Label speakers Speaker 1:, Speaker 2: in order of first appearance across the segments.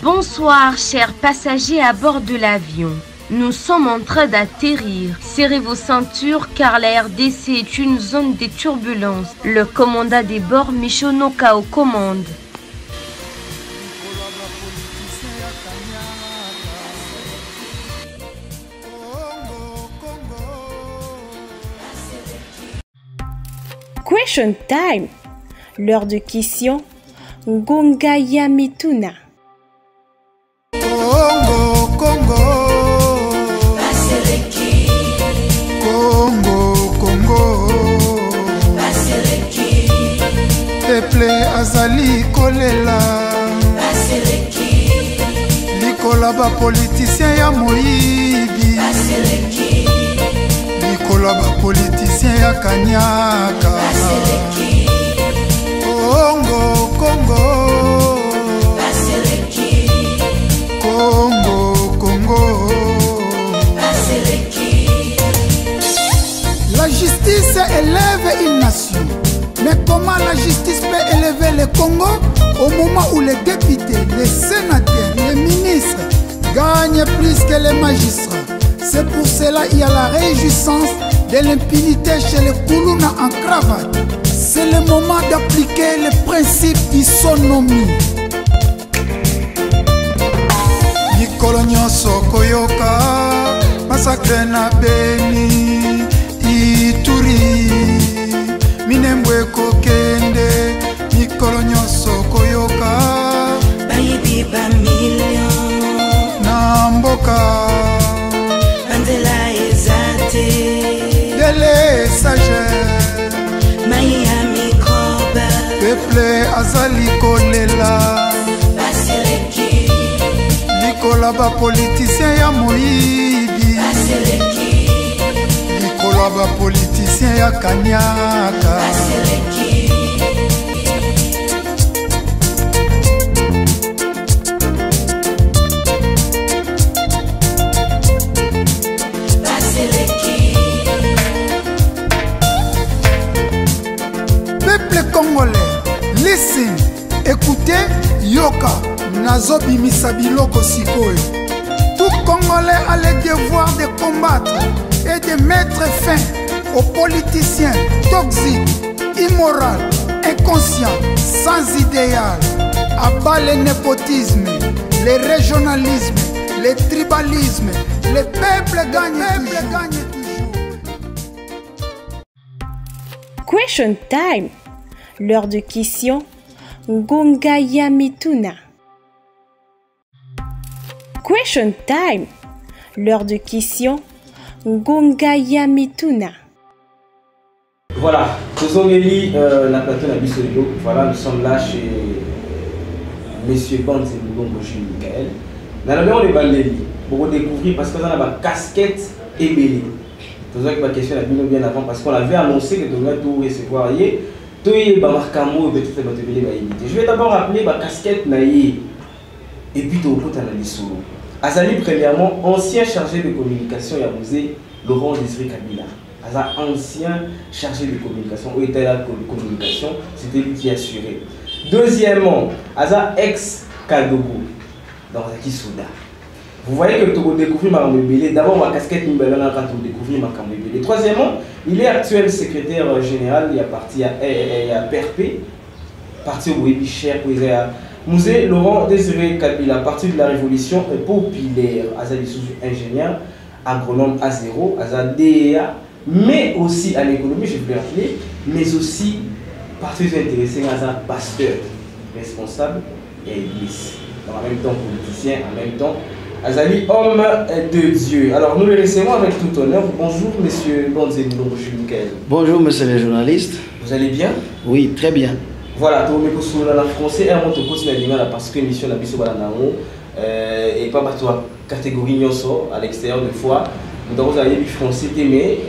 Speaker 1: Bonsoir, chers passagers à bord de l'avion. Nous sommes en train d'atterrir. Serrez vos ceintures car la RDC est une zone de turbulence. Le commandant des bords Michonoka aux commandes.
Speaker 2: Question time. L'heure de question. Ngonga ya Mituna.
Speaker 3: Congo, Congo. Congo, Congo. Peuple azali kolela. Likola ba politicien ya moyibi. Likola ba politicien ya kanyaka. Congo, Congo. Congo, Congo. La justice élève une nation. Mais comment la justice peut élever le Congo au moment où les députés, les sénateurs, les ministres gagnent plus que les magistrats? C'est pour cela qu'il y a la réjouissance de l'impunité chez les Koulouna en cravate. C'est le moment d'appliquer le principe d'isonomie. Mikolo nyonso koyoka masakre na Beni Ituri Minembwe kokende mikolo nyonso koyoka
Speaker 4: bayibi ba million
Speaker 3: na mboka
Speaker 4: Andela ezate
Speaker 3: dele sage
Speaker 4: Maya mikoba
Speaker 3: peuple azali kolela Likola ba politicien ya moyibi Likola ba politicien ya kanyaka Peuple congolais, listen, écoutez, yoka Nazo bimisa biloko sikoyo. Tout Congolais a le devoir de combattre et de mettre fin aux politiciens toxiques, immoraux, inconscients, sans idéal. Abat le népotisme, le régionalisme, le tribalisme. Le peuple gagne toujours.
Speaker 2: Question time. L'heure de question. Ngonga ya Mituna. Question time. L'heure de question. Ngonga ya Mituna.
Speaker 5: Voilà, Tozongeli, la plateau Nabissolio. Voilà, nous sommes là chez Monsieur Banz et Mougongo Jules Michael. Dans la maison, on est balayé pour découvrir parce qu'on a ma casquette et belé. Tozongeli, ma question a bien avant parce qu'on avait annoncé que nous allons tout recevoir hier. Tout est Bamarkamo et peut-être notre belé va imiter. Je vais d'abord rappeler ma casquette naïe et puis tout le monde solo. Azali, premièrement, ancien chargé de communication et à musée Laurent Désiré Kabila. Azali, ancien chargé de communication, au état de communication, c'était lui qui assurait. Deuxièmement, Azali, ex-Kadogo, dans Zaki Souda. Vous voyez que tu découvrir ma Mbélé, d'abord ma casquette Mbélé, quand tu découvrir ma Mbélé. Troisièmement, il est actuel secrétaire général, il est parti à PRP, parti au Wébi Cher, pour Musée Laurent Désiré Kabila, parti de la révolution populaire, Azali sous ingénieur, agronome A0, Azali DEA, mais aussi à l'économie, je voulais rappeler, mais aussi parti intéressé à pasteur, responsable et église. En même temps politicien, en même temps Azali homme de Dieu. Alors nous le recevons avec tout honneur. Bonjour monsieur Banzé Michael.
Speaker 6: Bonjour monsieur le journaliste.
Speaker 5: Vous allez bien?
Speaker 6: Oui, très bien.
Speaker 5: Voilà, tout le monde est en français et on continue parce que l'émission n'a pas et pas par catégorie nyonso à l'extérieur de foi. Nous avons eu français mais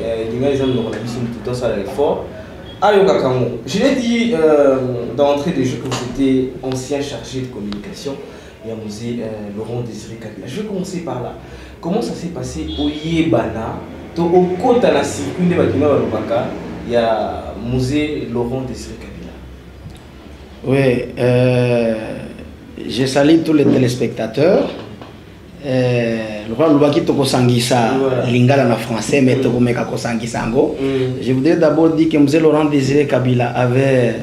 Speaker 5: les gens n'ont pas tout le temps à l'effort. Je l'ai dit d'entrée de jeu que vous étiez ancien chargé de communication et à musée Laurent Désiré Kabila. Je vais commencer par là. Comment ça s'est passé au Yébana, au compte à la circuit de Bakina Walubaka, il y a musée Laurent Désiré Kabila.
Speaker 6: Oui, Je salue tous les téléspectateurs. Le roi Loubaki Toko Sangisa, Lingala en français, mais Toko Mekako Sangisango. Je voudrais d'abord dire que M. Laurent Désiré Kabila avait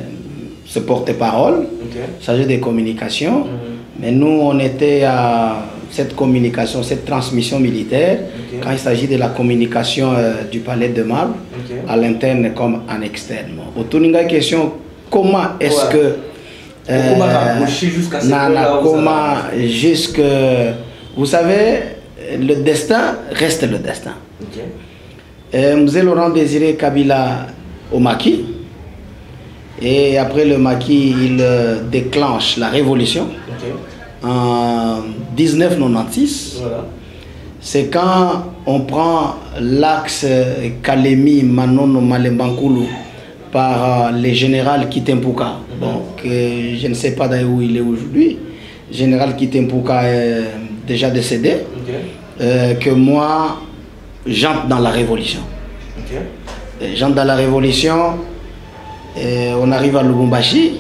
Speaker 6: ce porte-parole, chargé des communications. Mais nous, on était à cette communication, cette transmission militaire, quand il s'agit de la communication du palais de Marbre, à l'interne comme en externe. Autour d'une question, comment est-ce que comment jusque vous savez, le destin reste le destin. M. Laurent Désiré Kabila au maquis, et après le maquis, il déclenche la révolution en 1996. C'est quand on prend l'axe Kalemi, Manono, Malembankoulou par le général Kitempuka. Donc, je ne sais pas où il est aujourd'hui. Général Kitempuka est déjà décédé. Que moi, j'entre dans la révolution. J'entre dans la révolution. On arrive à Lubumbashi.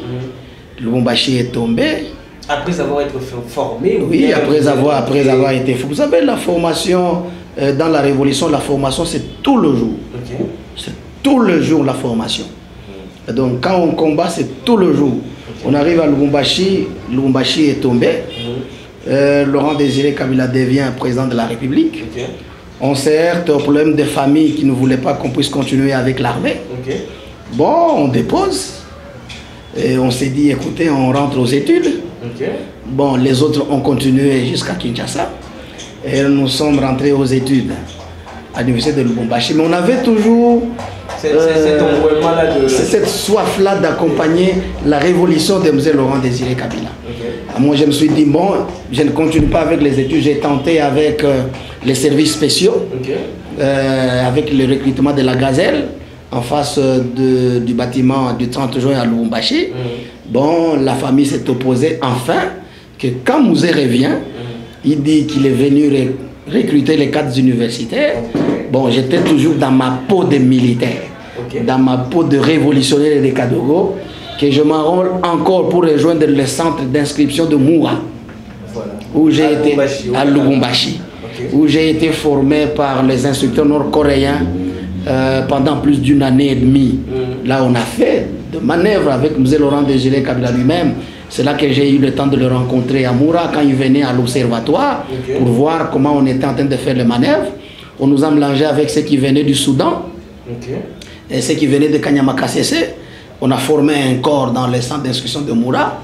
Speaker 6: Lubumbashi est tombé.
Speaker 5: Après avoir été formé?
Speaker 6: Oui, après avoir été formé. Vous savez, la formation dans la révolution, la formation c'est tout le jour. C'est tout le jour la formation. Donc quand on combat, c'est tout le jour. On arrive à Lubumbashi, Lubumbashi est tombé. Laurent Désiré Kabila devient président de la République. On se heurte au problème des familles qui ne voulaient pas qu'on puisse continuer avec l'armée. Bon, on dépose. Et on s'est dit, écoutez, on rentre aux études. Bon, les autres ont continué jusqu'à Kinshasa. Et nous sommes rentrés aux études à l'université de Lubumbashi. Mais on avait toujours cette soif-là d'accompagner la révolution de M. Laurent Désiré Kabila. Moi, je me suis dit, bon, je ne continue pas avec les études. J'ai tenté avec les services spéciaux, avec le recrutement de la Gazelle, en face du bâtiment du 30 juin à Lubumbashi. Bon, la famille s'est opposée enfin que quand Mouzé revient, il dit qu'il est venu recruter les cadres universitaires. Bon, j'étais toujours dans ma peau de militaire, dans ma peau de révolutionnaire de Kadogo, que je m'enrôle encore pour rejoindre le centre d'inscription de Moura, où j'ai été à Lubumbashi, où j'ai été formé par les instructeurs nord-coréens pendant plus d'une année et demie. Là, on a fait de manœuvres avec M. Laurent Désiré Kabila lui-même. C'est là que j'ai eu le temps de le rencontrer à Moura quand il venait à l'observatoire pour voir comment on était en train de faire les manœuvres. On nous a mélangé avec ceux qui venaient du Soudan et ceux qui venaient de Kanyama-Kassese. On a formé un corps dans le centre d'instruction de Moura.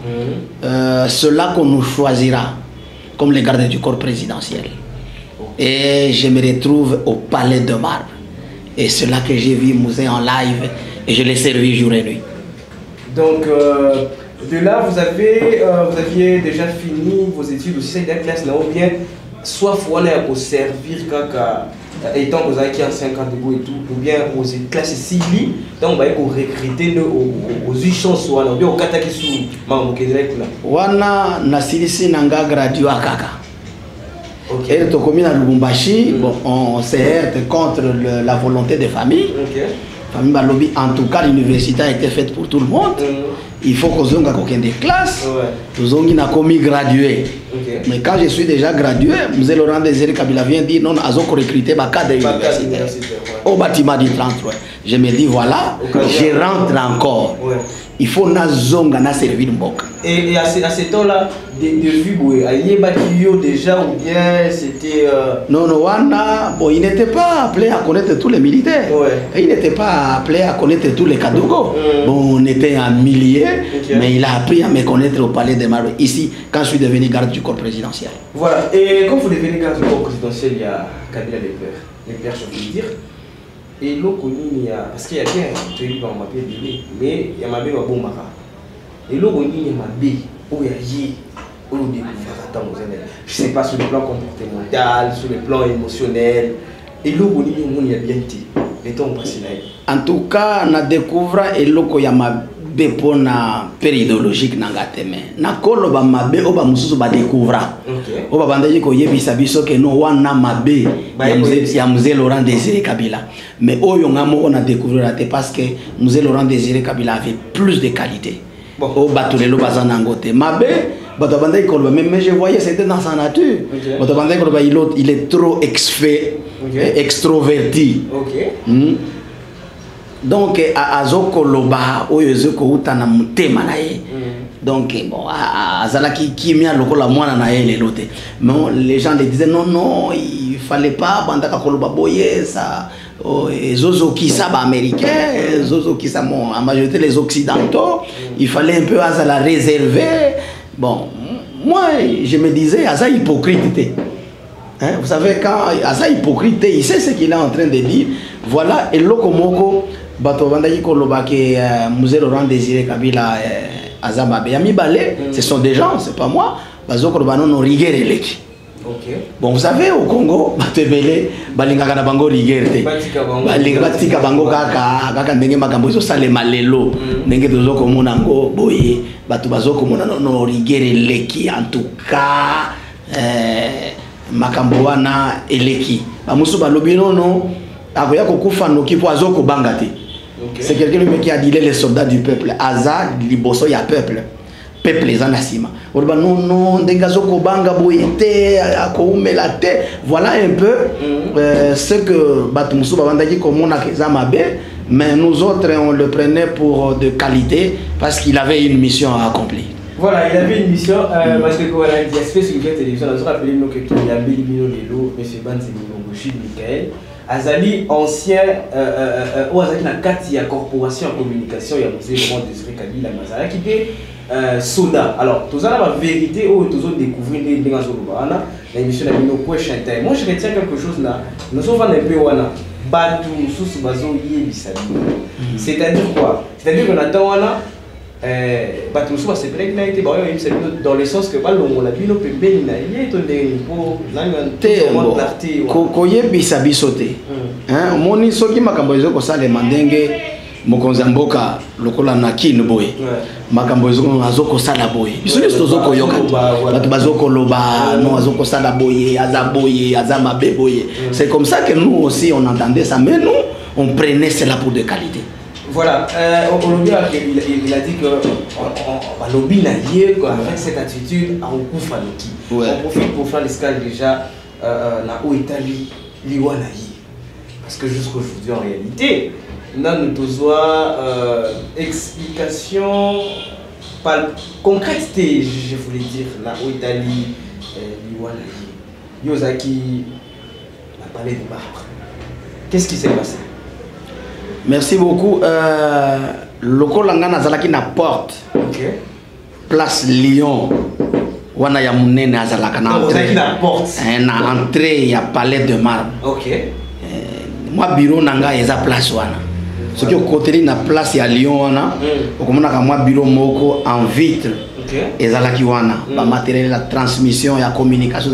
Speaker 6: Ceux-là qu'on nous choisira comme les gardes du corps présidentiel. Et je me retrouve au palais de Marbre. Et c'est là que j'ai vu Mouzé en live et je l'ai servi jour et nuit.
Speaker 5: Donc, de là, vous aviez déjà fini vos études aussi, c'est classe, ou bien soit il faut servir étant que vous avez 5 ans de goût et tout, ou bien aux classes civiles, donc on va recruter aux chances, ou bien au kataki sous
Speaker 6: Wana Nasilisi Nanga gradué à Kaka. Et le commune à Lubumbashi, bon, on se heurte contre la volonté des familles. Famille Balobi, en tout cas, l'université a été faite pour tout le monde. Il faut qu'on ait aucun des classes. Nous avons commis gradué. Mais quand je suis déjà gradué, M. Laurent Désiré Kabila vient dire non, nous avons recruté ma cadre universitaire au bâtiment du 33. Je me dis voilà, je rentre encore. Il faut nazonga na servir mbok.
Speaker 5: Et à ce temps-là, de vue, déjà ou bien c'était...
Speaker 6: Non, non, bon, il n'était pas appelé à connaître tous les militaires. Il n'était pas appelé à connaître tous les Kadogo. Bon, on était un millier, mais il a appris à me connaître au palais de Marbre. Ici, quand je suis devenu garde du corps présidentiel.
Speaker 5: Voilà, et quand vous devenez garde du corps présidentiel, il y a Kabila les pères, je veux dire. Et l'eau connue, parce qu'il y a bien, tu es dans ma paix, mais il y a ma paix, bon mara. Et l'eau connue, il y a ma paix, où il y a je ne sais pas sur le plan comportemental, sur le plan émotionnel. Et l'eau connue, il y a bien été. Les temps passés là.
Speaker 6: En tout cas, on a découvert et l'eau qu'il y a ma paix pour la péridologique nangateme. Na kolo ba mabe oba mususu ba découvra. Oba bandaji ko yebisa biso ke no wana mabe ya Mzee Laurent Désiré Kabila. Mais oyo ngamo on a découvert parce que Mzee Laurent Désiré Kabila avait plus de qualité. Oba tulelo bazana ngote mabe Mais je voyais, c'était dans sa nature. Il est trop extroverti. Donc, azokoloba oyezoko utana mutema na ye. Donc bon, azalaki kimia lokola mwana na ye lelote. Mais les gens les disaient non, il fallait pas bandaka koloba boye ça. Zozo qui ça américain, Zozo qui ça en majorité les occidentaux, il fallait un peu la réserver. Bon, moi je me disais Aza hypocrite. Hein? Vous savez quand Aza hypocrite, il sait ce qu'il est en train de dire. Voilà et lokomoko bato bandaki koloba ke Mzee Laurent Désiré Kabila Azambabe Yami Balé, ce sont des gens, c'est pas moi. Bazo koloba non rigueur eleki.
Speaker 5: Okay.
Speaker 6: Bon, vous savez, au Congo, batebele, balingaka na bango rigerte. Batika bango kaka ndenge makambo so sale malelo. Ndenge tozo komona ngo boye, batu bazo komona no rigere leki en tout cas makambo wana eleki. Ba musu balobi non akoya kokufa noki po azoko bangate. C'est quelqu'un qui a dit les soldats du peuple. Aza liboso ya peuple. Peuple les anasima. Non, dengazoko banga boyete, akoumela te. Voilà un peu ce que Batumusu Babandaki komona kezamabe, mais nous autres on le prenait pour de qualité parce qu'il avait une mission à accomplir.
Speaker 5: Voilà, il avait une mission parce que voilà, il y a ce sur la télévision, on a rappelé nous que il y a Bélimino Lelo, M. Banzemilongo Jules Michael. Azali ancien ou Azali na kati ya corporation en communication ya Mzee Laurent Désiré Kabila Mazala qui était soda. Alors, tout ça la vérité ou tout ça découvrir des gens sur la émission de Mino Koué Chantal. Moi je retiens quelque chose là. Nous sommes un peu wana batu sous bazo yé bisabi. C'est-à-dire quoi? C'est-à-dire qu'on attend wana batu sous c'est vrai que n'a été dans le sens que on l'a vu no pembeni na yé to de pour
Speaker 6: l'arté koye bisabi sauter. Hein, moni soki makambo ezoko sale mandenge mokonzi mboka lokola na kino boye makambo ezoko sala boye biso tozoko yoka batu bazoko loba non azoko sala boye azamabe boye. C'est comme ça que nous aussi on entendait ça, mais nous on prenait cela pour de qualité.
Speaker 5: Voilà, il a dit que lobby n'a avec cette attitude on couvre on profite pour faire l'escale déjà na où Italie liwana parce que jusqu'aujourd'hui en réalité nous avons explication concrète, je voulais dire, là où Italie, Yozaki a parlé de marbre. Qu'est-ce qui s'est passé?
Speaker 6: Merci beaucoup. Le Kolanga Nazalaki na porte. Place Lyon. Wana ya munene azalaka na entrée. Na entrée, il y a palais de marbre. Moi bureau nanga eza place wana. Ce qui est côté na place à Lyon, on a un bureau moko en vitre. Et la matériel, la transmission et la communication.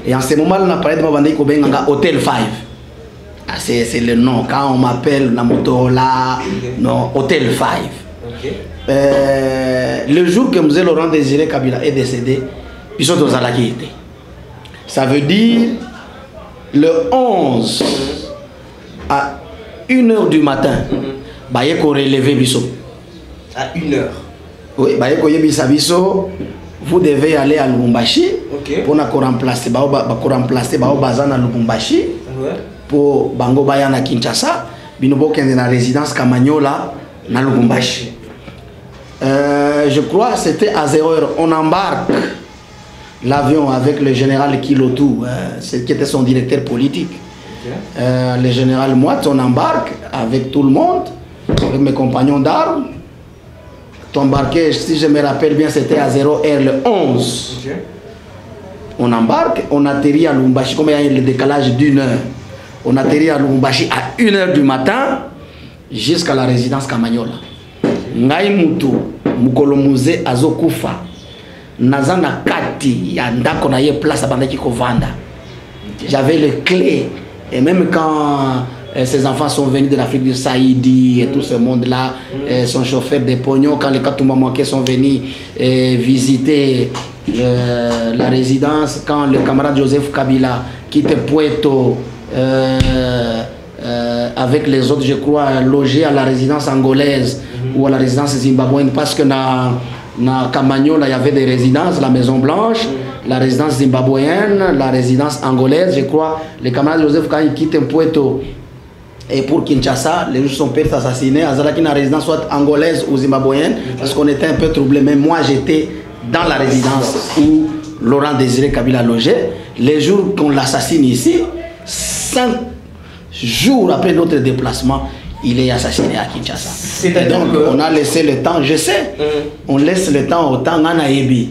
Speaker 6: Et en ce moment, on a parlé de Hôtel 5. C'est le nom. Quand on m'appelle Namotola, non, Hôtel 5. Le jour que Mzee Laurent Désiré Kabila est décédé, ils sont aux Alakité. Ça veut dire le 11 à 1h du matin, baye ko relever biso.
Speaker 5: À 1h.
Speaker 6: Oui, baye ko yebisa biso, vous devez aller à Lubumbashi pour na ko remplacer bao bazana Lubumbashi pour bango baya na Kinshasa, bino bokende na résidence Kamanyola na Lubumbashi. Je crois que c'était à 0h, on embarque l'avion avec le général Kilotou, qui était son directeur politique. Le général Moite, on embarque avec tout le monde, avec mes compagnons d'armes. Embarqué, si je me rappelle bien, c'était à 0h le 11. On embarque, on atterrit à Lubumbashi, comme il y a le décalage d'1 heure. On atterrit à Lubumbashi à 1h du matin jusqu'à la résidence Kamanyola. Ngai Mutu, Mukolo Mzee azokufa. Nazana kati, ya ndako na ye place à bandaki kovanda. J'avais les clés. Et même quand ces enfants sont venus de l'Afrique du Saïdi et tout ce monde-là, son chauffeur de Pognon, quand les Katoumba Mouaké sont venus visiter la résidence, quand le camarade Joseph Kabila quitte Puerto avec les autres, je crois, logés à la résidence angolaise ou à la résidence zimbabwéenne, parce que Na Camagnola, il y avait des résidences, la Maison Blanche, la résidence zimbabwéenne, la résidence angolaise, je crois. Les camarades Joseph, quand ils quittent Mpueto et pour Kinshasa, les gens sont pères assassinés. Azalaki na résidence soit angolaise ou zimbabwéenne, parce qu'on était un peu troublés. Mais moi, j'étais dans la résidence où Laurent Désiré Kabila logeait. Les jours qu'on l'assassine ici, 5 jours après notre déplacement, il est assassiné à Kinshasa. Et donc, on a laissé le temps, je sais, on laisse le temps au temps, on a ébi.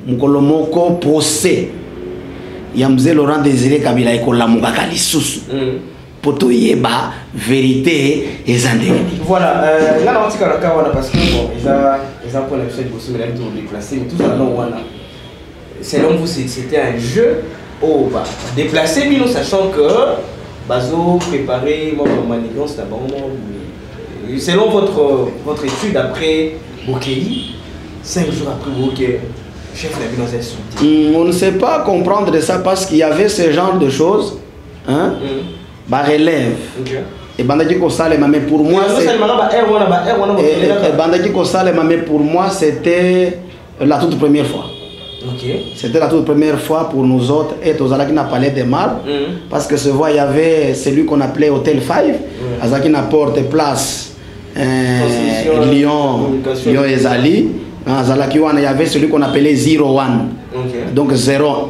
Speaker 6: Mkolomoko procès. Yamze Laurent Désiré Kabila et Kolamugaka Lisusu. Poto yeba, vérité et zandéni.
Speaker 5: Voilà, là, on a parce que bon, ils ont pour l'épisode de Bosso, mais ils ont déplacé, mais tout ça, non, selon vous, c'était un jeu au bas. Déplacé, mais nous sachant que Bazo préparé, moi, mon manigance, d'abord, selon votre étude après Bokei, 5 jours après Bokei, chef de la ville,
Speaker 6: on ne sait pas comprendre ça parce qu'il y avait ce genre de choses. Hein? Bah relève. Et Bandaki Kosale, mais pour moi, pour moi, c'était la toute première fois. C'était la toute première fois pour nous autres et Tozalaki n'a parlé de mal parce que ce voie il y avait celui qu'on appelait Hôtel 5 Azaki n'a porte place Lyon et Zali. Azalaki il y avait celui qu'on appelait 01 donc 01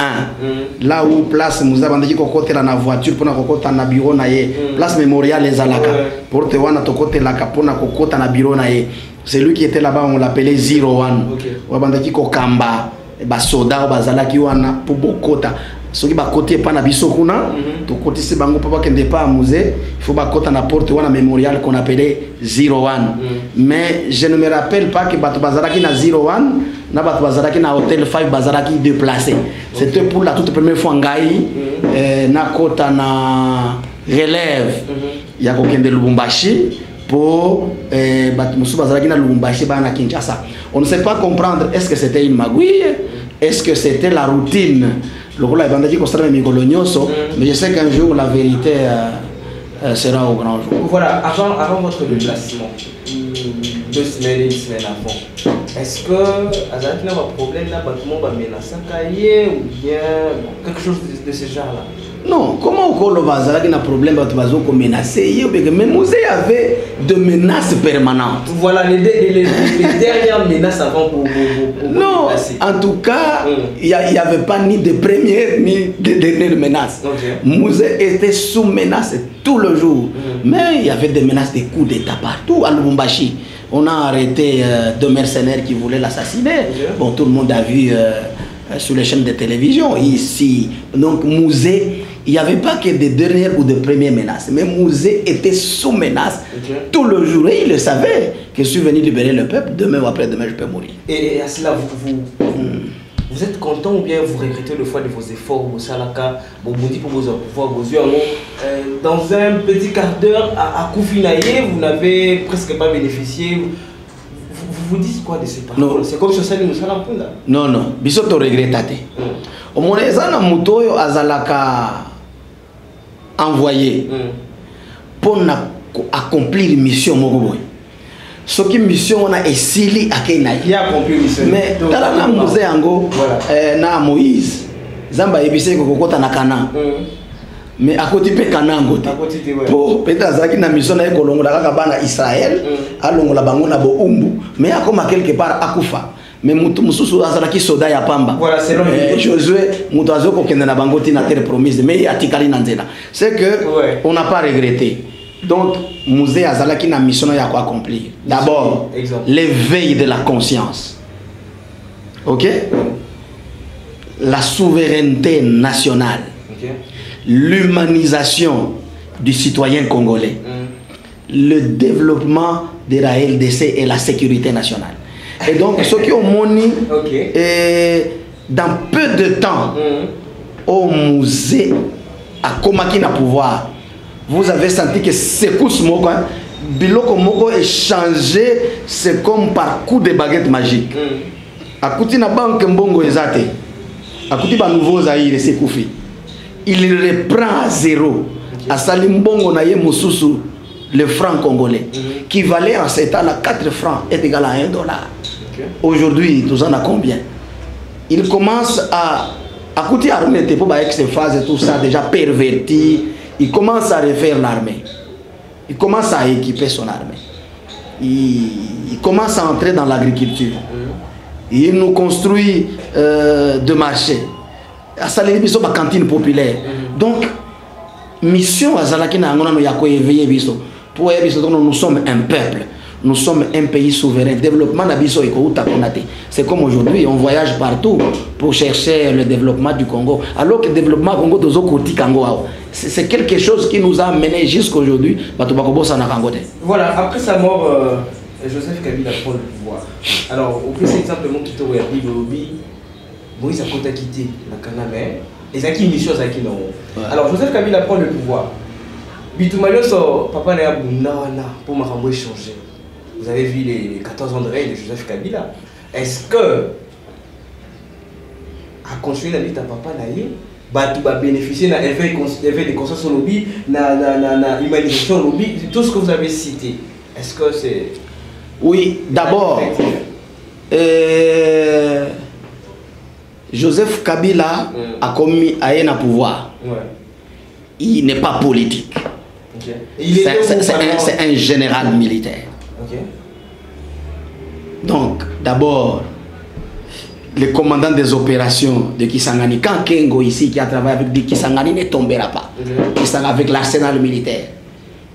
Speaker 6: là où place Moussa Bandaki kokote la voiture pour na kokota na bureau na ye place mémorial les Alaka pour te wana tokote la kapona kokota na bureau na ye celui qui était là-bas on l'appelait 01 Bandaki kokamba ba soda bazalaki wana pour bokota soki ba côté pas na biso kuna to côté c'est bango papa kende pas musée il faut ba kota na porte wana mémorial qu'on appelait 01 mais je ne me rappelle pas que bato bazalaki na 01 na bato bazalaki na hôtel 5 bazalaki déplacé c'était pour la toute première fois ngai na kota na relève ya kokende Lubumbashi pour bato musu bazalaki na Lubumbashi ba na Kinshasa. On ne sait pas comprendre est-ce que c'était une magouille, est-ce que c'était la routine. Mais je sais qu'un jour la vérité sera au grand jour.
Speaker 5: Voilà, avant votre déplacement, 2 semaines et 1 semaine avant, est-ce que Azalaki n'a pas de problème là, tout le monde va menacer ou bien quelque chose de ce genre-là?
Speaker 6: Non, comment on peut dire qu'il a un problème avec les menacés? Mais Moussé avait de menaces permanentes.
Speaker 5: Voilà les dernières menaces avant pour
Speaker 6: non, en tout cas, il n'y avait pas ni de première ni de dernière menace. Moussé était sous menace tout le jour. Mais il y avait des menaces de coups d'État partout à Lubumbashi. On a arrêté 2 mercenaires qui voulaient l'assassiner. Bon, tout le monde a vu sur les chaînes de télévision ici. Donc Mouzé, il n'y avait pas que des dernières ou des premières menaces, mais Mouzé était sous menace tout le jour et il le savait que je suis venu libérer le peuple, demain ou après-demain je peux mourir.
Speaker 5: Et à cela, vous êtes content ou bien vous regrettez le fois de vos efforts au Salaka, pour vos yeux dans un petit quart d'heure à Koufinaye, vous n'avez presque pas bénéficié. Vous dites quoi de ces paroles? C'est comme si ça nous a là.
Speaker 6: Non, non, bisoto regrettate. Au moins, les gens ont azalaka envoyé pour accomplir une mission. Ce qui mission on a essayé à Kenaï.
Speaker 5: Il a accompli mission.
Speaker 6: Mais dans la musée ango, na Moïse, Zamba ebise kokota na Kana. Mais à côté de Kanango, pour peut-être Azaki na mission na ekolongo la kabana Israël, alongo la bango na bo umbu, mais à comme quelque part akufa. Mais mususu azalaki soda ya pamba. Voilà, c'est Josué mutazo ko kende na bango tina terre promise, mais atikali na nzela. C'est que on n'a pas regretté. Donc musée azalaki na mission ya ko accomplir. D'abord, l'éveil de la conscience. OK? La souveraineté nationale. L'humanisation du citoyen congolais, le développement de la LDC et la sécurité nationale. Et donc, ceux qui ont moni, dans peu de temps, au musée, à Komakina pouvoir, vous avez senti que Sekous Moko, Biloko Moko est changé, c'est comme par coup de baguette magique. À Koutina Banque Mbongo Ezate, à Koutiba Nouveau Zahir et Sekoufi. Il reprend à zéro à Salimbongo Naye Moussousou le franc congolais qui valait en 7 ans à 4 francs est égal à $1. Aujourd'hui, tout ça on a combien? Il commence à coûter l'armée pour avec ses phases et tout ça déjà perverti. Il commence à refaire l'armée. Il commence à équiper son armée. Il commence à entrer dans l'agriculture. Il nous construit de marchés. À ça, les bisous, cantine populaire. Donc, mission à Zalaki na ngona no yako éveiller biso. Pour biso nous sommes un peuple. Nous sommes un pays souverain. Développement na biso eko uta konate. C'est comme aujourd'hui, on voyage partout pour chercher le développement du Congo. Alors que le développement du Congo dozo koti Congo. C'est quelque chose qui nous a amené jusqu'à aujourd'hui.
Speaker 5: Voilà, après sa mort, Joseph Kabila prend le pouvoir. Alors, on peut simplement quitter le lobby. Moïse a quitté la Canada. Et ça qui est une chose à qui non. Alors, Joseph Kabila prend le pouvoir. Bitumalios, papa n'a pas pour m'avoir changer. Vous avez vu les 14 ans de règne de Joseph Kabila. Est-ce que, à continuer la lutte à papa Naïe, tu vas bénéficier d'un effet de conscience au lobby, d'une humanisation au lobby, tout ce que vous avez cité? Est-ce que c'est...
Speaker 6: Oui, d'abord, Joseph Kabila a commis un pouvoir. Il n'est pas politique. C'est un général militaire. Donc, d'abord, le commandant des opérations de Kisangani, quand Kengo ici qui a travaillé avec Kisangani ne tombera pas, Kisangani avec l'arsenal militaire,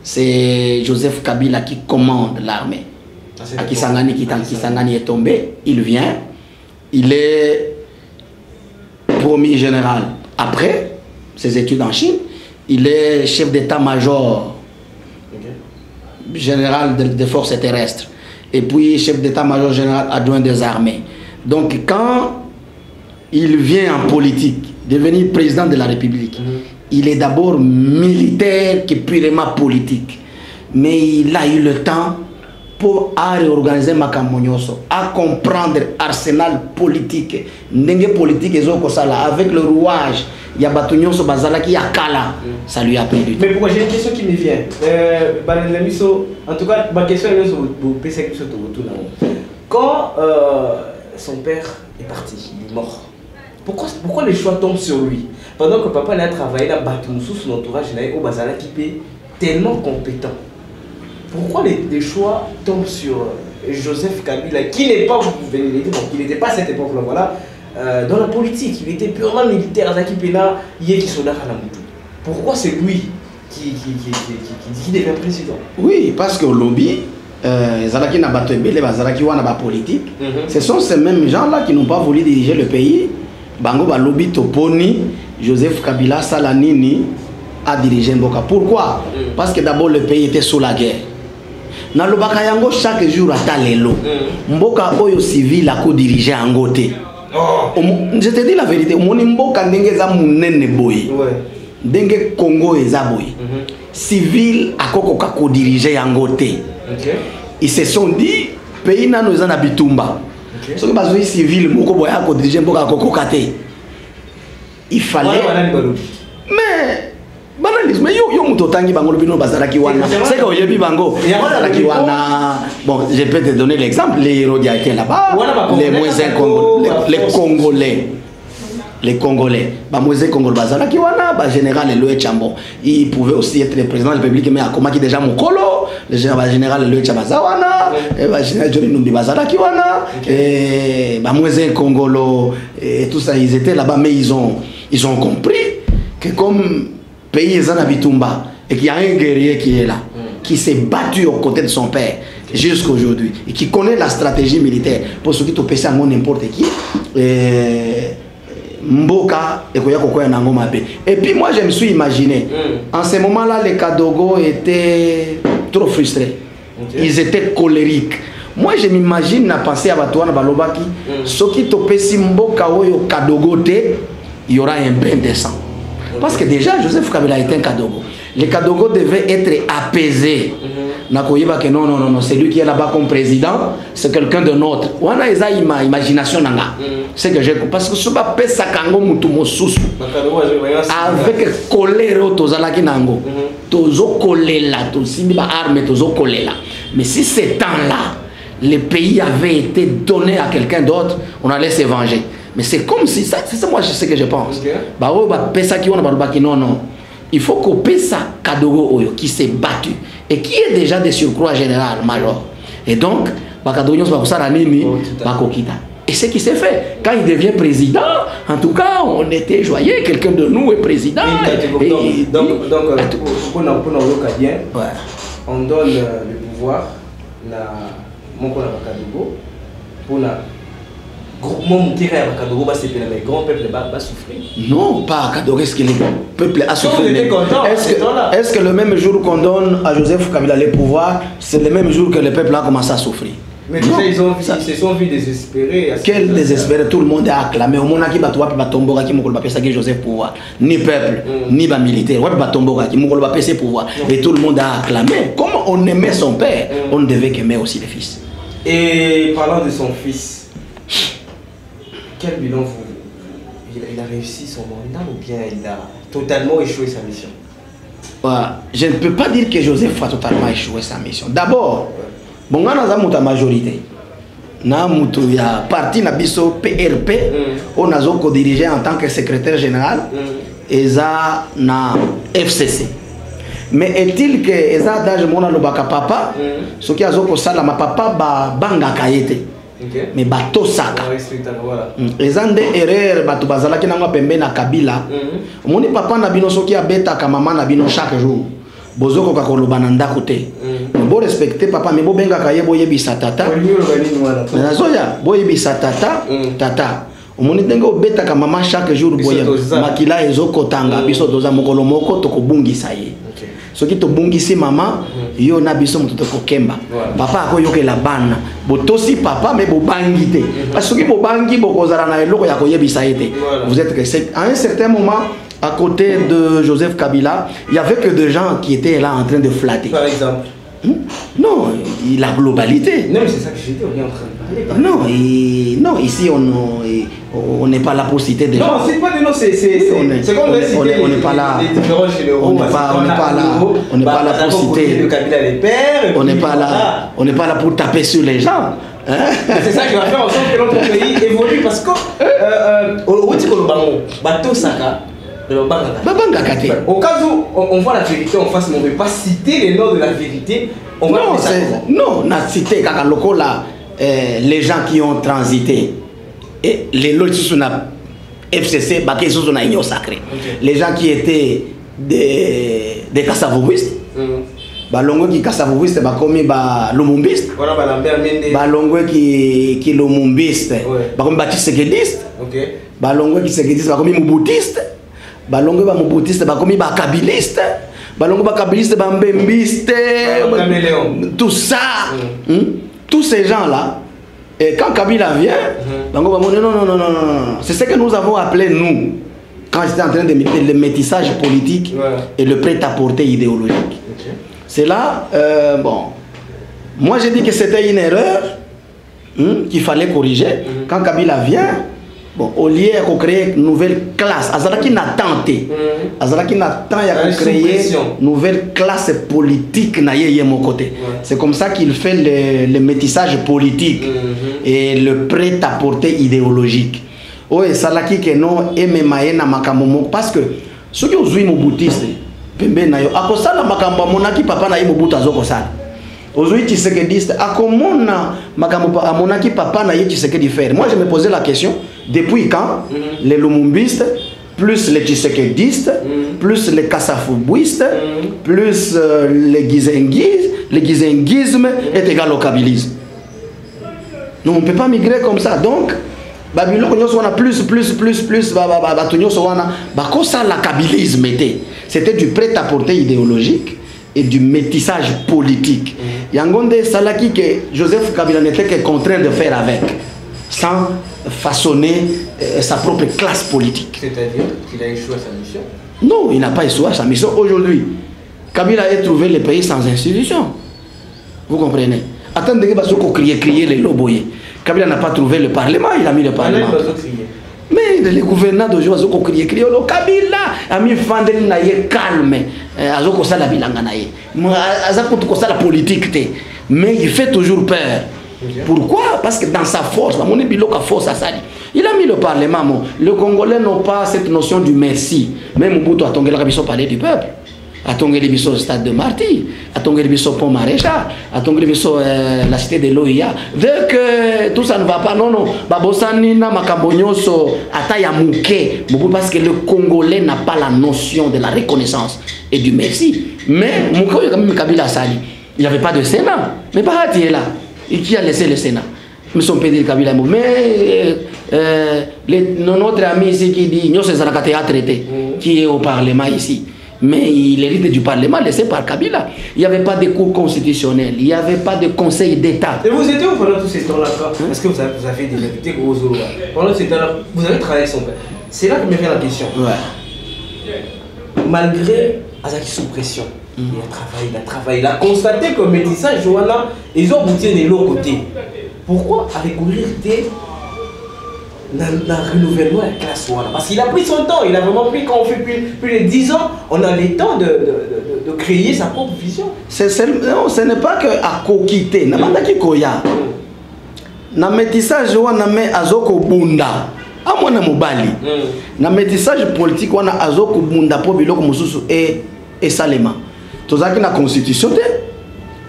Speaker 6: c'est Joseph Kabila qui commande l'armée. À Kisangani, Kisangani est tombé, il vient, il est premier général. Après ses études en Chine, il est chef d'état-major général des forces terrestres et puis chef d'état-major général adjoint des armées. Donc quand il vient en politique, devenir président de la République, il est d'abord militaire qui est purement politique. Mais il a eu le temps pour réorganiser Makamognoso, à comprendre l'arsenal politique. N'enge politique avec le rouage, il y a Batunyoso Bazala qui a Kala, ça lui a pris du temps.
Speaker 5: Mais pourquoi j'ai une question qui me vient. En tout cas, ma question est quand son père est parti, il est mort. Pourquoi les choix tombent sur lui? Pendant que papa a travaillé dans Batumoussou, son entourage, il a au Bazala qui est tellement compétent. Pourquoi les choix tombent sur Joseph Kabila, qui n'est pas, qui n'était pas à cette époque-là, voilà, dans la politique, il était purement militaire, pourquoi c'est lui qui devient président?
Speaker 6: Oui, parce qu'au lobby, ce sont ces mêmes gens-là qui n'ont pas voulu diriger le pays. Bango ba lobby toponi, Joseph Kabila Salanini a dirigé Mboka. Pourquoi? Parce que d'abord le pays était sous la guerre. Na lobaka yango chaque jour ata lelo. Mboka oyo civil a co-dirigé Angote. Je te dis la vérité, moni mboka ndenge za munene boy. Ndenge Congo eza boy. Civil a co-dirigé Angote. Ils se sont dit pays nano eza na bitumba. Ce que bazoi civil moko boya co-dirigé mboka kokokate. Il fallait mais banalisme yo mutotangi bango bino bazalaki wana c'est que oyebi bango bazalaki wana. Bon, je peux te donner l'exemple, les héros qui étaient là-bas, les moisins congolais, les congolais ba moisins congolais bazalaki wana ba général Eloé Chambo, il pouvait aussi être le président de la République, mais comment qui déjà mokolo le général Eloé Chambaza wana et ba général Johnny Numbi bazalaki wana et ba moisins congolo et tout ça, ils étaient là-bas, mais ils ont compris que comme pays est en Bitumba et qu'il y a un guerrier qui est là, qui s'est battu aux côtés de son père jusqu'à aujourd'hui et qui connaît la stratégie militaire pour ce qui te pèse à n'importe qui, Mboka et et puis moi je me suis imaginé en ce moment là les Kadogo étaient trop frustrés, ils étaient colériques. Moi je m'imagine na penser à Batouana Balobaki, ce qui te pèse Mboka ou Kadogo il y aura un bain de sang. Parce que déjà, Joseph Kabila était un Kadogo. Les Kadogo devaient être apaisés. Nakoyeba que non, c'est lui qui est là-bas comme président, c'est quelqu'un de notre. On a une imagination. C'est que j'ai. Parce que ce n'est pas Pesakango Moutoumosous. Avec colère au Tozalaki Nango. Tozo Kolela, Tosiba arme, Tozo Kolela. Mais si ces temps-là, le pays avait été donné à quelqu'un d'autre, on allait se venger. Mais c'est comme si, c'est ça moi je sais que je pense. Bah ouais, bah pesa qui on a pas non non. Il faut qu'on pesa Kadogo Oyo qui s'est battu et qui est déjà de surcroît général major. Et donc, bah Kadogo Nyos bah ça la nini, bah kokita. Et ce qui s'est fait, quand il devient président, en tout cas, on était joyeux, quelqu'un de nous est président.
Speaker 5: Donc, pour nous bien, on donne le pouvoir à mon Kadogo pour la groupement qui est à Kadogo, mais grand peuple va souffrir.
Speaker 6: Non, pas à Kadogo, est-ce que le peuple a souffert?
Speaker 5: Est-ce
Speaker 6: que le même jour qu'on donne à Joseph Kabila le pouvoir, c'est le même jour que le peuple a commencé à souffrir?
Speaker 5: Mais déjà, ils se sont vus désespérés.
Speaker 6: Quel désespéré? Tout le monde a acclamé. Au moment où il va tomber, il Joseph pouvoir. Ni peuple, ni militaire. Il va tomber, il pouvoir. Et tout le monde a acclamé. Comme on aimait son père, on devait aimer aussi le fils.
Speaker 5: Et parlant de son fils, quel bilan il a réussi son mandat ou bien il a totalement échoué sa mission?
Speaker 6: Je ne peux pas dire que Joseph a totalement échoué sa mission. D'abord, bon, on a une majorité. Na mutu ya parti na biso PRP, on a co-dirigé en tant que secrétaire général, eza na FCC. Mais est-il que eza d'âge mona lo baka papa, ce qui a zoko sala ma papa ba banga kayete. Mais bato saka. Eza nde erreur bato bazala ki na pembe na Kabila. Moni papa na bino soki abeta ka mama na bino chaque jour. Bozoko ka koloba na ndako te. Bo respecter papa mais bo benga ka yebo yebisa tata. Na zoya bo yebisa tata tata. Omoni ndenge obeta ka mama chaque jour boye makila ezoko tanga biso toza mokolo moko tokobungisa ye. Soki to bungisi mama yo na biso mutu to kemba. Papa akoyoke la bana. Botosi papa mais bo bangite. Parce que bo bangi bo kozala na eloko ya koyebisa ete. Vous êtes que à un certain moment à côté de Joseph Kabila, il n'y avait que des gens qui étaient là en train de flatter.
Speaker 5: Par exemple?
Speaker 6: Non, la globalité.
Speaker 5: Non, mais c'est ça que j'étais en train de parler.
Speaker 6: Non, ici on n'est pas là pour citer des gens.
Speaker 5: Non, c'est pas des noms, c'est comme
Speaker 6: on n'est pas là. On n'est pas là pour citer. On n'est pas là pour taper sur les gens.
Speaker 5: C'est ça qui va faire en sorte que notre pays évolue parce que au cas où on voit la vérité en face, mais on ne veut pas citer les noms de la vérité.
Speaker 6: Non, on a cité les gens qui ont transité. Et les lots sur la FCC, les gens qui étaient des Kassavouistes. Balongo qui Kassavouiste, bakomi ba Lumumbiste.
Speaker 5: Voilà,
Speaker 6: Balongo qui Lumumbiste. Bakomi ba Tshisekidiste. Balongo qui Tshisekidiste, bakomi Moubutiste. Balongo ba Moubutiste, bakomi ba Kabiliste. Balongo ba Kabiliste, ba Mbembiste. Tout ça, tous ces gens-là, et quand Kabila vient, Bango va dire non. C'est ce que nous avons appelé, nous, quand j'étais en train de mettre le métissage politique et le prêt-à-porter idéologique. C'est là, bon, moi j'ai dit que c'était une erreur qu'il fallait corriger. Quand Kabila vient, bon, au lieu de créer une nouvelle classe, Azalaki n'a tenté. Azalaki n'a tenté à créer une nouvelle classe politique na yé mon côté. C'est comme ça qu'il fait le métissage politique et le prêt-à-porter idéologique. Oh, et Salaki que non, et na makamomo, parce que ceux qui ont joué mon boutiste, pembe na yo, akosala makambo monaki papa na yo mobuta zokosala. Aujourd'hui, Tshisekidiste, akomona makambo amonaki papa na yo Tshisekedi faire. Moi, je me posais la question, depuis quand les Lumumbistes, plus les Tshisekidistes, plus les Kassafouistes, plus les Gizenguisme est égal au kabilisme. Non, on ne peut pas migrer comme ça. Donc, Babylone, on a plus, la kabilisme était. C'était du prêt-à-porter idéologique et du métissage politique. Yangonde Salaki que Joseph Kabila n'était que contraint de faire avec, sans façonner sa propre classe politique.
Speaker 5: C'est-à-dire qu'il a échoué à sa mission?
Speaker 6: Non, il n'a pas échoué à sa mission. Aujourd'hui, Kabila a trouvé le pays sans institution. Vous comprenez? Attendez, parce qu'on crier les loboyés. Kabila n'a pas trouvé le Parlement, il a mis le Parlement. Mais les gouvernants d'aujourd'hui, ils ont crié, le Kabila a mis Fandel naïe calme, ils ont la bilanga naïe. Ils ont la politique, mais il fait toujours peur. Pourquoi? Parce que dans sa force, il a mis le Parlement. Le Congolais n'a pas cette notion du merci. Même Mobutu a tongé la parler du peuple. A tongé le stade de Marty, a tongé le pont Maréchal, a tongé la cité de l'OIA. Dès que tout ça ne va pas, non, non. Babosani na makambonyoso ataya mouké. Parce que le Congolais n'a pas la notion de la reconnaissance et du merci. Mais Mouké, il y a quand même Kabila Sali. Il n'y avait pas de Sénat. Mais Bahati est là. Et qui a laissé le Sénat? Mais son PD Kabila. Mais notre ami ici qui dit Nyo Césarakate a traité, qui est au Parlement ici. Mais il hérite du Parlement laissé par Kabila. Il n'y avait pas de cours constitutionnels, il n'y avait pas de conseil d'État.
Speaker 5: Et vous étiez où pendant tous ces temps-là? Parce que vous avez des réputés gros là. Pendant ces temps-là, vous avez travaillé avec son père. C'est là que me vient la question. Ouais. Malgré Azaki sous pression, il a travaillé, il a constaté que le métissage, Johanna, ils ont bouté de l'autre côté. Pourquoi recourir dans le renouvellement de la classe? Parce qu'il a pris son temps, il a vraiment pris, quand on fait plus de 10 ans, on a le temps de créer sa propre vision.
Speaker 6: Non, ce n'est pas qu'à coquiter, n'a pas qui koya. Na métissage, on a mis Azoko Bunda. À mon mobali. Na métissage politique, on a Azoko Bunda pour Biloko Moussousou et Salema. Tout ça qui est la constitution,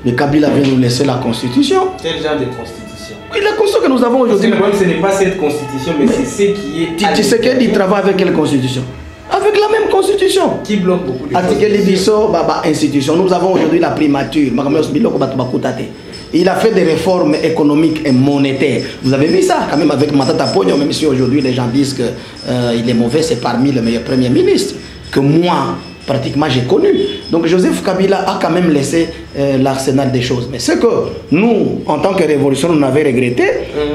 Speaker 6: mais Kabila vient nous laisser la constitution.
Speaker 5: Quel genre de constitution?
Speaker 6: Oui, la constitution que nous avons aujourd'hui.
Speaker 5: Ce n'est pas cette constitution, mais c'est ce qui est.
Speaker 6: Tu sais qu'il travaille avec quelle constitution? Avec la même constitution.
Speaker 5: Qui bloque beaucoup de
Speaker 6: constitutions. Institution. Nous avons aujourd'hui la primature. Il a fait des réformes économiques et monétaires. Vous avez vu ça quand même avec Matata Pogno, même si aujourd'hui les gens disent qu'il est mauvais, c'est parmi les meilleurs premiers ministres que moi, pratiquement, j'ai connu. Donc Joseph Kabila a quand même laissé l'arsenal des choses. Mais ce que nous, en tant que révolution, on avait regretté,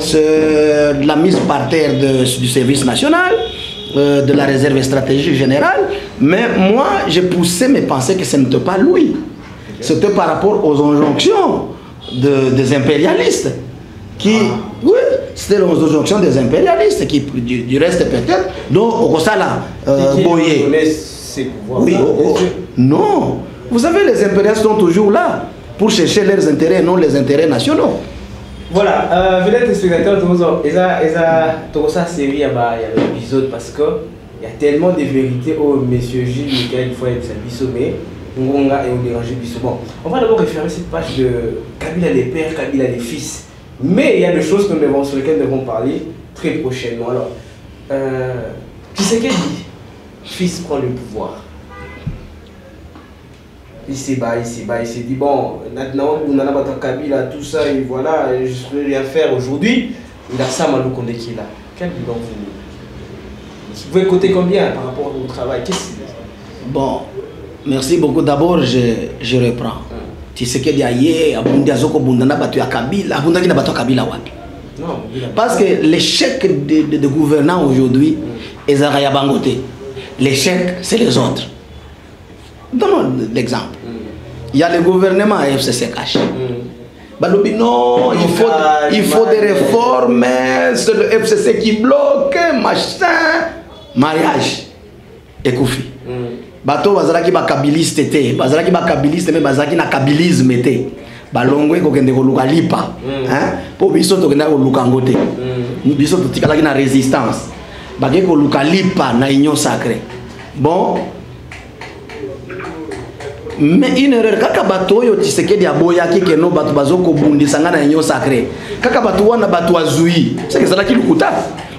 Speaker 6: c'est la mise par terre du service national, de la réserve stratégique générale. Mais moi, j'ai poussé mes pensées que ce n'était pas lui. C'était par rapport aux injonctions des impérialistes. Oui, c'était les injonctions des impérialistes qui, du reste peut-être, donc au Rosala, Boyer. Oui, non. Vous savez, les impérialistes sont toujours là pour chercher leurs intérêts, non les intérêts nationaux.
Speaker 5: Voilà, peut-être les spectateurs, ils ont ça série, il y a l'épisode parce qu'il y a tellement de vérités au monsieur Gilles Michael, il faut être mais Ngonga et on dérange Bissot. Bon, on va d'abord référer cette page de Kabila les pères, Kabila les fils. Mais il y a des choses sur lesquelles nous devons parler très prochainement. Alors, qui c'est qu'elle dit? Fils prend le pouvoir. Il s'est dit bon, maintenant on a battu Kabila, tout ça, et voilà, je ne peux rien faire aujourd'hui. Il a ça, Malou Kondé qui est là. Quel bilan vous pouvez coter combien par rapport au travail? Qu'est-ce que c'est?
Speaker 6: Bon, merci beaucoup. D'abord, je reprends. Tu sais qu'il y a hier, parce que l'échec de gouvernants aujourd'hui, l'échec, c'est les autres. Donnons l'exemple. Il y a le gouvernement FCC caché. Non, il faut des réformes, c'est le FCC qui bloque, machin, mariage et Koufi. Bato bazalaki ba kabiliste te, bazalaki ba kabiliste mais bazalaki na kabilisme te. Balongwe ko kende ko luka lipa, hein? Po biso to kenda ko luka ngote. Biso to tikalaki na résistance. Bagé ko luka lipa na union sacrée. Bon. Mais une erreur kaka bato yo Tshisekedi aboyaki ke no bato bazoko bundisa na union sacrée. Kaka bato wana bato azui. C'est que zalaki lukuta.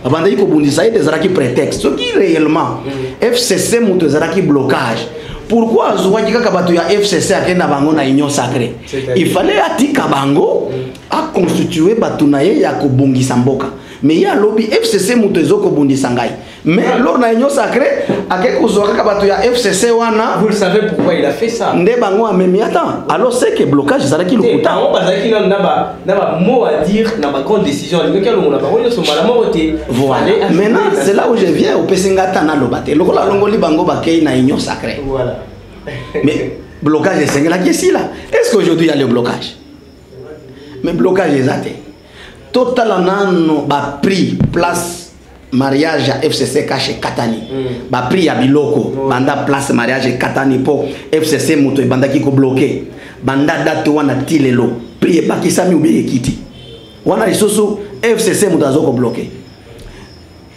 Speaker 6: Abandai ko bundisa ite zalaki prétexte. Ce qui réellement FCC muto zalaki blocage. Pourquoi azwaki kaka bato ya FCC akenda bango na union sacrée? Il fallait atika bango a constituer bato na ye ya ko bongisa mboka. Mais il y a lobby FCC muto ezoko bundisa ngai. Mais lors na union sacrée akeko zwa kaka bato ya FCC wana.
Speaker 5: Vous le savez pourquoi il a fait ça?
Speaker 6: Nde bango amemi attends. Alors c'est que blocage zalaki lukuta.
Speaker 5: Bango bazaki na ba mot à dire na ba grande décision.
Speaker 6: Voilà. Maintenant, c'est là où je viens au Pesengata na lobate. Lokola longoli bango bakei na union sacrée.
Speaker 5: Voilà.
Speaker 6: Mais blocage est singulier ici là. Est-ce qu'aujourd'hui il y a le blocage? Mais blocage est athée. Total nano ba prix place mariage à FCC caché Katani. Ba prix à Biloko, banda place mariage Katani pour FCC moto banda qui ko bloqué. Banda date wana tilelo. Prix ba kisami ou bien kiti. On a FCC Moutazo bloqué.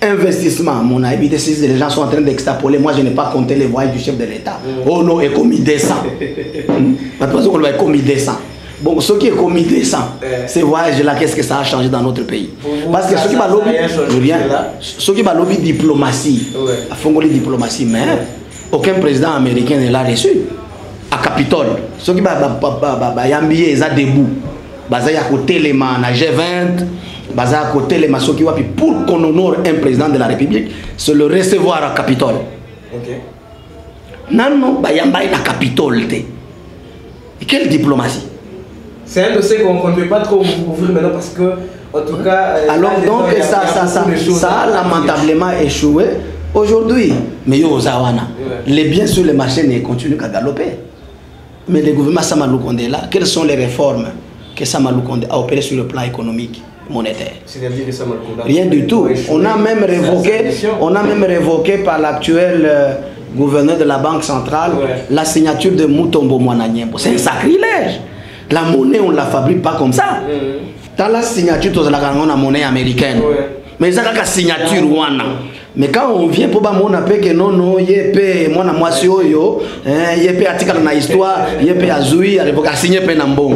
Speaker 6: Investissement, mon avis, les gens sont en train d'extrapoler. Moi, je n'ai pas compté les voyages du chef de l'État. Oh non, est commis descend. Maintenant, on va commis descend. Bon, ce qui est commis descend, ces voyages-là, qu'est-ce que ça a changé dans notre pays? Parce que ceux qui va lobby, ceux qui va lobby diplomatie, à fond de diplomatie, mais aucun président américain ne l'a reçu à Capitole. Ceux qui va yambier, ils ont debout. Baza à côté les man à G20. Baza à côté les maçons qui va pour qu'on honore un président de la République, c'est le recevoir à Capitole. Ok. Non, bayamba est à Capitole. Quelle diplomatie?
Speaker 5: C'est un dossier qu'on ne peut pas trop ouvrir maintenant parce que, en tout cas.
Speaker 6: Alors donc ça a lamentablement échoué aujourd'hui. Mais yo Zawana, les biens sur le marché continuent à galoper. Mais le gouvernement Samalou Kondé là, quelles sont les réformes que Samalou Kondé a opérées sur le plan économique? Monétaire. C'est-à-dire que ça rien du tout. On a même révoqué par l'actuel gouverneur de la Banque centrale la signature de Mutombo Mwananyembo. C'est un sacrilège. La monnaie, on ne la fabrique pas comme ça. Dans la signature, on a la monnaie américaine. Mais ça, c'est la signature. Mais quand on vient pour mon appel que non, il y a mon amoisio, il y a article dans l'histoire, il y a Azoui, il y a signé Penambon.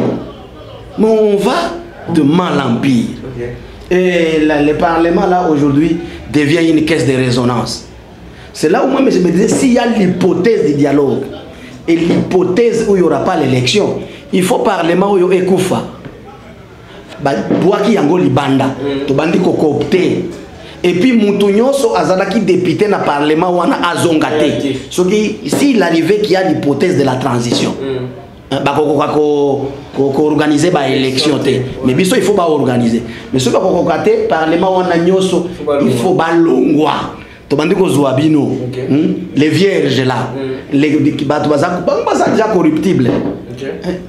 Speaker 6: Mais on va de mal en pire. Et le Parlement là aujourd'hui devient une caisse de résonance. C'est là où moi je me disais, s'il y a l'hypothèse du dialogue et l'hypothèse où il n'y aura pas l'élection, il faut Parlement où il y a Ekoufa. Boaki Yango Libanda, Tobandi Kokopte. Et puis Moutounyoso Azadaki député dans le Parlement où on a Azongate. S'il arrivait qu'il y a l'hypothèse de la transition. Organiser l'élection, mais il faut pas organiser. Mais ce que Parlement il faut balongwa. Les vierges là, les déjà corruptibles.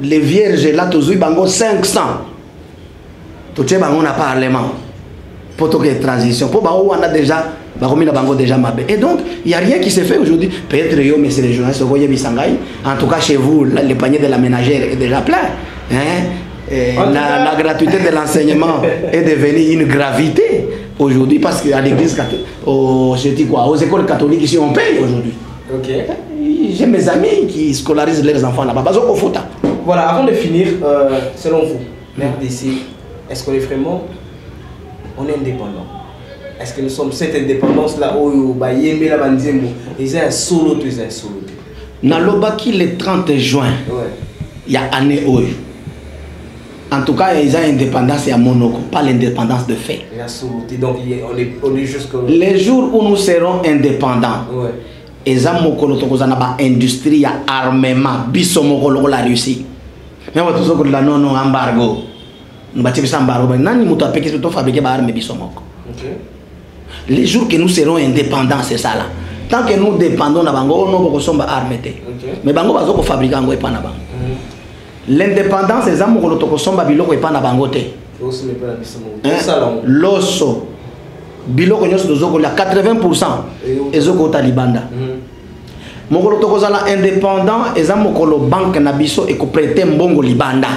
Speaker 6: Les vierges là, tu as 500. Tu as un Parlement pour la transition. Pour on a déjà. Et donc, il n'y a rien qui se fait aujourd'hui. Peut-être que mais c'est les journalistes en tout cas, chez vous, le panier de la ménagère est déjà plein. La gratuité de l'enseignement est devenue une gravité aujourd'hui parce qu'à l'église, aux écoles catholiques ici, on paye aujourd'hui. J'ai mes amis qui scolarisent leurs enfants là-bas.
Speaker 5: Voilà, avant de finir, selon vous, l'RDC, est-ce qu'on est vraiment indépendant? Est-ce que nous sommes cette indépendance-là où ils ont un solo, ils ont un solo?
Speaker 6: Nalobaki le 30 juin, il y a année où. En tout cas, ils ont indépendance à Monoko, pas l'indépendance de fait.
Speaker 5: Donc on est juste comme...
Speaker 6: Les jours où nous serons indépendants, ils ont une industrie à armement, bisomoko la Russie. Mais on va tout ça non embargo. Nous bâtissons embargo. Nani muto apeki se to fabriquer ba arme bisomoko. Les jours que nous serons indépendants, c'est ça là. Tant que nous dépendons de Bango, nous ne sommes pas armés. Mais Bango va fabriquer un peu de Bango. L'indépendance, c'est ça que nous sommes pas biloko et pas Bango. L'osso, biloko nous sommes 80% et zoko talibanda. Mokolo tokozala indépendant, et ça mokolo banque nabiso et ko prêter mbongo libanda.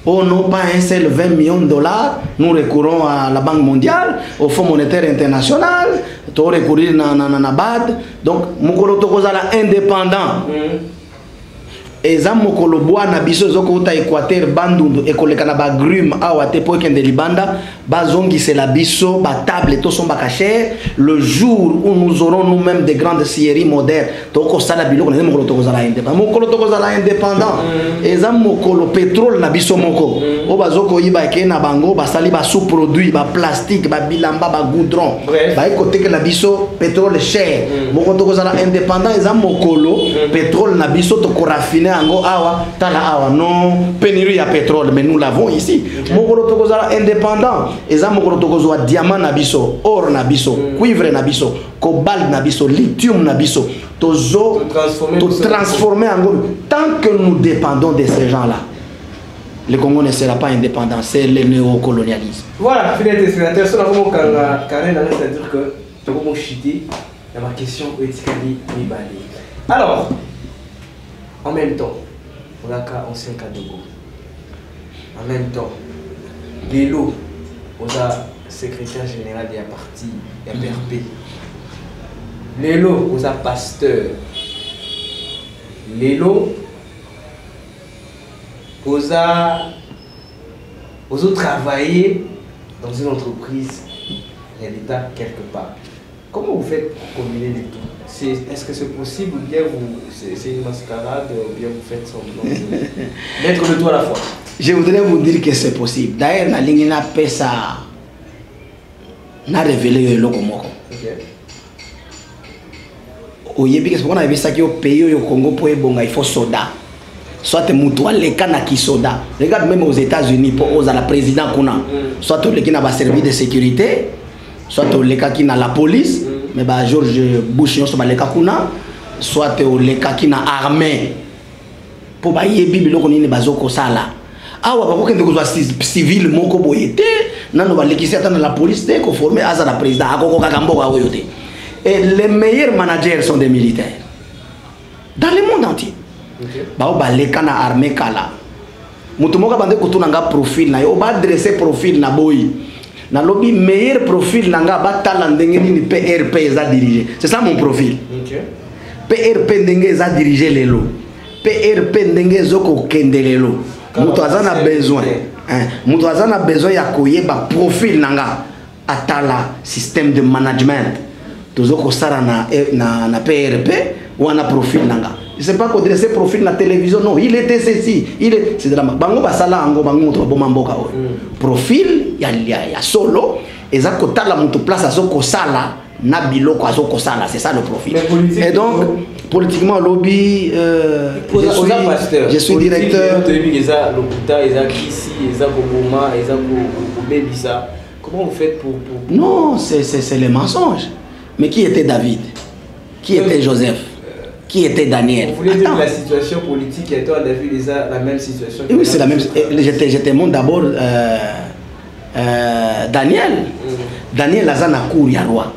Speaker 6: Oh non, pas un seul 20 millions de dollars, nous recourons à la Banque mondiale, au Fonds monétaire international, nous recourons à la BAD. Donc, nous sommes indépendants. Et ça, nous sommes Équateur, Bandundu, et nous sommes Grum, Awate, Poikende Libanda, Bazongi, c'est la biso, table, tout son cher. Le jour où nous aurons nous-mêmes des grandes scieries modernes, nous sommes indépendants. Et ça, le pétrole, na biso moko. O bazoko yiba ke na bango, basali ba sous-produit, ba plastique, ba bilamba, ba goudron. Ba côté que na biso pétrole cher. Moko tokozala indépendant, et ça mokolo pétrole na biso to raffiner ango awa, tala awa non pénurie à pétrole, mais nous l'avons ici. Mokolo tokozala indépendant, et ça mokolo tokozwa diamant na biso, or na biso, cuivre na biso, cobalt na biso, lithium na biso. Tozo transformer en gros. Tant que nous dépendons de ces gens-là, le Congo ne sera pas indépendant, c'est le néocolonialisme.
Speaker 5: Voilà, fidèles téléspectateurs, c'est-à-dire que tu as chité dans ma question éthiquée. Alors, en même temps, on a qu'un ancien Kadogo. En même temps, Lélo, aux secrétaire général de la partie PRP. Lélo, aux pasteur. Lélo, aux travailler dans une entreprise et l'État quelque part. Comment vous faites pour combiner les deux? Est-ce que c'est possible ou bien c'est une mascarade ou bien vous faites semblant d'être le tout à la fois?
Speaker 6: Je voudrais vous dire que c'est possible. D'ailleurs, la ligne n'a pas ça. N'a révélé le Comoro. Au Yébi, qu'est-ce qu'on a vu ça qui au pays au Congo pour y bon, il faut soda. Soit moutoua les cannes qui soda. Regarde même aux États-Unis pour oser la présidente qu'on a. Soit tous les qui n'a servi de sécurité, soit les cas qui n'a la police, mais bah George Bush non soit les cas qu'on a, soit les cas qui n'a armée. Pour bah Yébi bilo qu'on y bazo ko sala. Ah ouais, parce que nous sommes civils, moko boyete, nan nous va l'équiser dans la police, dès qu'on forme à la présidente, à koko kagambo à oyote. Et les meilleurs managers sont des militaires. Dans le monde entier. Bah on va les cana armée kala. Mutumoka bande kutu nanga profil na yo, ba dresser profil na boy. Na lobby meilleur profil nanga ba talent ni PRP za diriger. C'est ça mon profil. PRP ndenge za diriger lelo. PRP ndenge zoko kende lelo. Mutu azana besoin. Mutu azana besoin ya koyeba profil nanga atala système de management. Tozoko sara na PRP ou na profil nanga. Je sais pas qu'on dresse profil na télévision non, il était ceci, c'est de la bango basala ango bango to bomamboka o. Profil ya solo eza kotala mutu place azoko sala na biloko azoko sala, c'est ça le profil. Et donc politiquement lobby je suis directeur
Speaker 5: Comment vous faites pour...
Speaker 6: Non, c'est les mensonges. Mais qui était David? Qui était Joseph? Qui était Daniel?
Speaker 5: Vous voulez dire que la situation politique et toi, David, ils ont la même situation?
Speaker 6: Oui, c'est la même. J'étais mon d'abord Daniel. Daniel Azana cour ya roi.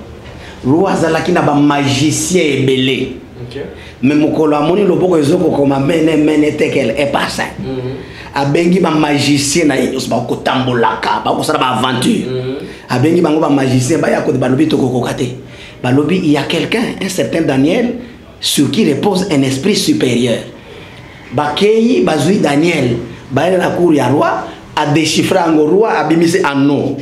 Speaker 6: Roi Zalaki n'a pas magicien et belé. Mais mon colomoni le boko ezoko comme mene tekel est pas ça. Abengi ba magicien na yos ba ko tambolaka ba ko sala ba aventure. Abengi bango ba magicien ba ya ko de balobi to kokokate. Balobi il y a quelqu'un, un certain Daniel sur qui repose un esprit supérieur. Bakei bazui Daniel ba la cour ya roi a déchiffrer en roi a bimise en non.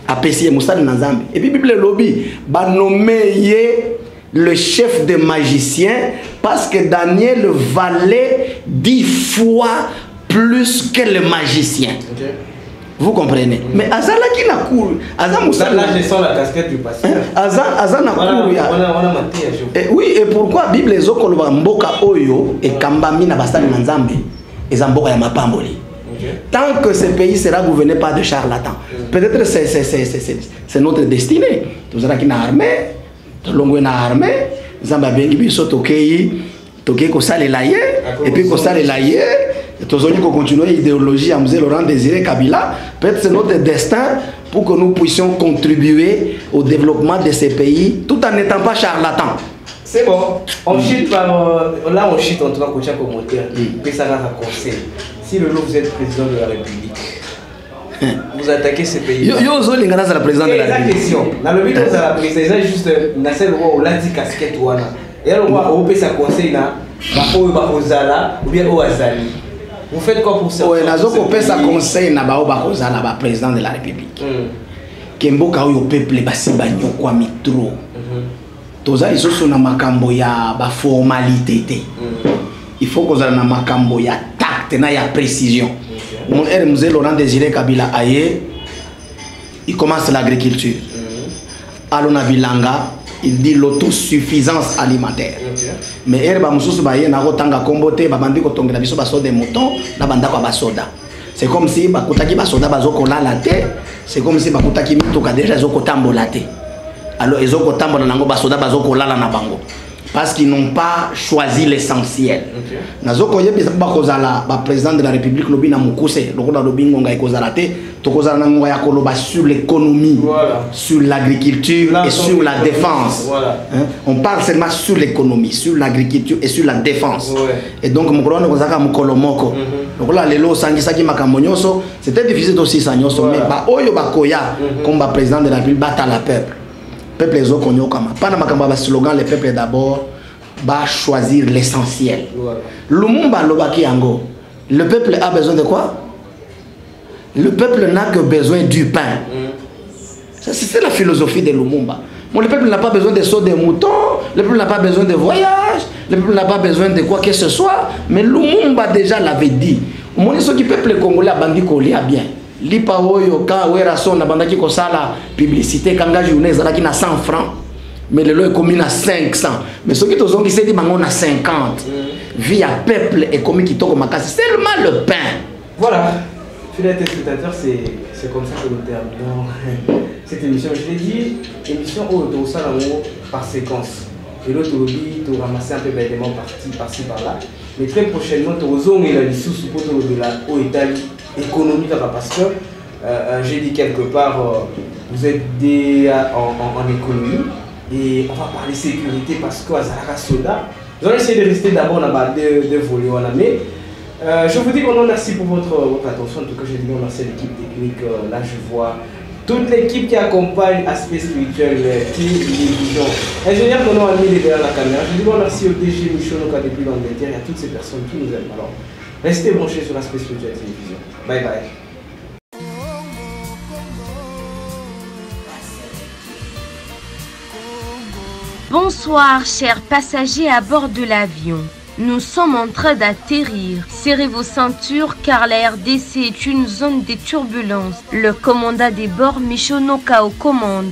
Speaker 6: A pesier Moussad Nazambi. Et puis Bible lobby ba nommer le chef des magiciens parce que Daniel valait 10 fois plus que le magicien. Vous comprenez? Mais Azala qui n'a couru.
Speaker 5: Là, je sens la casquette du passé.
Speaker 6: Azala n'a couru. Oui, et pourquoi la Bible est mboka oyo et kambami na bastani nanzambe et zamboka ya mapamboli. Tant que ce pays sera gouverné par des charlatans, peut-être c'est notre destinée. Tout ça qui n'a armé, tout le monde n'a armé, zamba bengi biso tokei ko sale laye et puis ko sale laye. Tous ceux qui continuent l'idéologie à Mzee Laurent Désiré Kabila, peut-être c'est notre destin pour que nous puissions contribuer au développement de ces pays tout en n'étant pas charlatans.
Speaker 5: C'est bon. On chute par là, on chute en tout cas coach commentaire. Puis ça va un conseil. Si le jour vous êtes président de la République, vous attaquez ces pays.
Speaker 6: Yo zo lingana za la président de la République.
Speaker 5: Question. Dans le but de la présidence, c'est juste Nasser roi ou lati casquette wana. Et le roi au sa conseil na ba o ba ozala ou bien o azali. Vous faites quoi pour ça? Oui,
Speaker 6: nous avons conseil na ba président de la République. Kemboka oyo peuple basi banyo kwa mitro. Toza isoso na makambo ya ba formalité. Il faut qu'on ait na makambo ya tact na ya précision. Mon Mzee Laurent Désiré Kabila aye, il commence l'agriculture. Alona Bilanga, il dit l'autosuffisance alimentaire. Mais herba mususu baye na rotanga kombote babandi ko tongela biso baso de mouton na banda kwa basoda. C'est comme si bakutaki basoda bazoko lala te, c'est comme si bakutaki mituka déjà zoko tambola te. Alors ezoko tambola nango basoda bazoko lala na bango. parce qu'ils n'ont pas choisi l'essentiel. Nazo koye bisa ba kozala ba président de la République lobi na mukuse lokola lobi ngonga ekozala te tokozala na ngonga ya koloba sur l'économie, sur l'agriculture et sur la défense. On parle seulement sur l'économie, sur l'agriculture et sur la défense. Et donc mukolo kozaka mukolo moko. Lokola lelo sangisaki makambo nyonso, c'était difficile aussi ça nyonso mais ba oyo bakoya comme ba président de la République bata la peuple. Peuple les autres kama. Pas na makambo ba slogan le peuple d'abord. Va choisir l'essentiel. Lumumba lobaki yango. Le peuple a besoin de quoi? Le peuple n'a que besoin du pain. C'est la philosophie de Lumumba. Bon, le peuple n'a pas besoin de sauts de moutons, le peuple n'a pas besoin de voyages, le peuple n'a pas besoin de quoi que ce soit. Mais Lumumba déjà l'avait dit. Mon ce qui peuple congolais a bandi kolia bien. Lipa oyo ka wera son na bandaki ko sala publicité kanga journée zalaki na 100 francs. Mais le lot est commis à 500. Mais ce qui te sont qui s'est dit on a 50. Via peuple et commis qui tombe ma casse. Seulement le pain.
Speaker 5: Voilà. Fidèles téléspectateurs, c'est comme ça que nous terminons cette émission. Je l'ai dit, émission au Salamo par séquence. Et l'autre lobby, tu ramasses un peu d'éléments par-ci par-là. Mais très prochainement, tu vas la sous pour de la haute Italie économique parce que j'ai dit quelque part, vous êtes en économie. Et on va parler sécurité parce que Azaraka Soda. Nous allons essayer de rester d'abord dans deux volets. Mais je vous dis qu'on merci pour votre attention. En tout cas, je dis merci à l'équipe technique. Là, je vois toute l'équipe qui accompagne l'aspect spirituel qui dirigeant. Ingénieur, mon nom a mis derrière la caméra. Je dis merci au DG Michel Noka depuis l'Angleterre et à toutes ces personnes qui nous aiment. Alors, restez branchés sur l'aspect spirituel télévision. Bye bye.
Speaker 1: Bonsoir, chers passagers à bord de l'avion. Nous sommes en train d'atterrir. Serrez vos ceintures car la RDC est une zone de turbulence. Le commandant des bords, Michel Noka, aux commandes.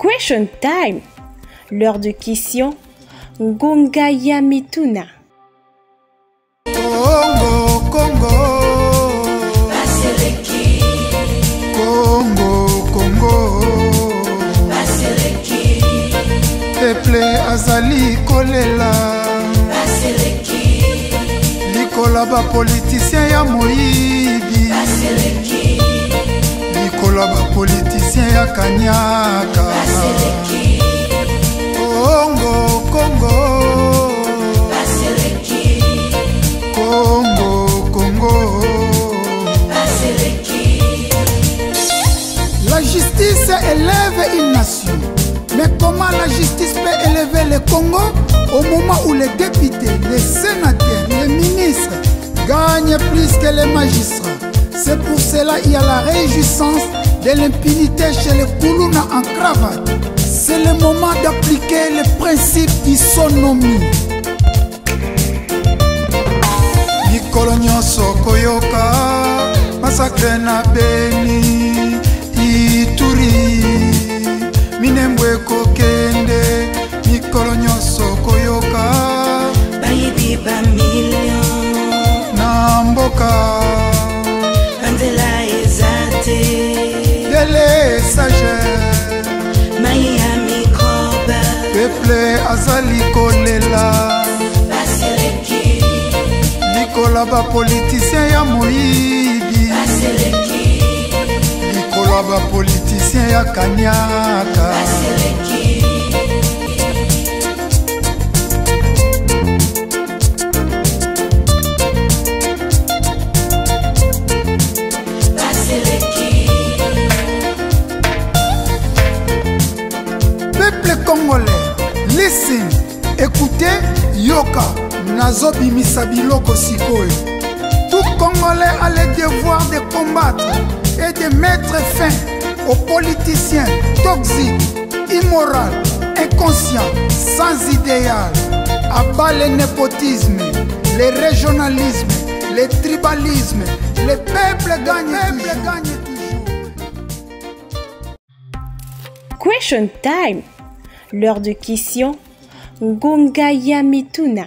Speaker 2: Question time. L'heure de question. Ngongaya Mituna.
Speaker 3: Peuple azali kolela likola ba politicien ya moyibi likola ba politicien ya kanyaka Congo Congo Congo Congo. La justice élève une nation. Mais comment la justice peut élever le Congo au moment où les députés, les sénateurs, les ministres gagnent plus que les magistrats? C'est pour cela qu'il y a la réjouissance de l'impunité chez les Koulouna en cravate. C'est le moment d'appliquer le principe d'isonomie. Mikolo nyonso koyoka massacre na Beni Ituri Minembwe kokende mikolo nyonso koyoka
Speaker 4: bayibi ba million
Speaker 3: na mboka
Speaker 4: Mandela ezate
Speaker 3: dele sage
Speaker 4: Miami Koba
Speaker 3: peuple azali kolela
Speaker 4: Baseleki
Speaker 3: likola ba politicien ya moyibi
Speaker 4: Baseleki
Speaker 3: likola ba politicien ya kanyaka
Speaker 4: Baseleki Baseleki
Speaker 3: Peuple congolais, listen, écoutez, yoka, nazobimisa biloko sikoyo. Tout Congolais a le devoir de combattre et de mettre fin aux politiciens toxiques, immoraux, inconscients, sans idéal. Abat le népotisme, le régionalisme, le tribalisme. Le peuple gagne toujours.
Speaker 2: Question time. L'heure de question. Ngongaya Mituna.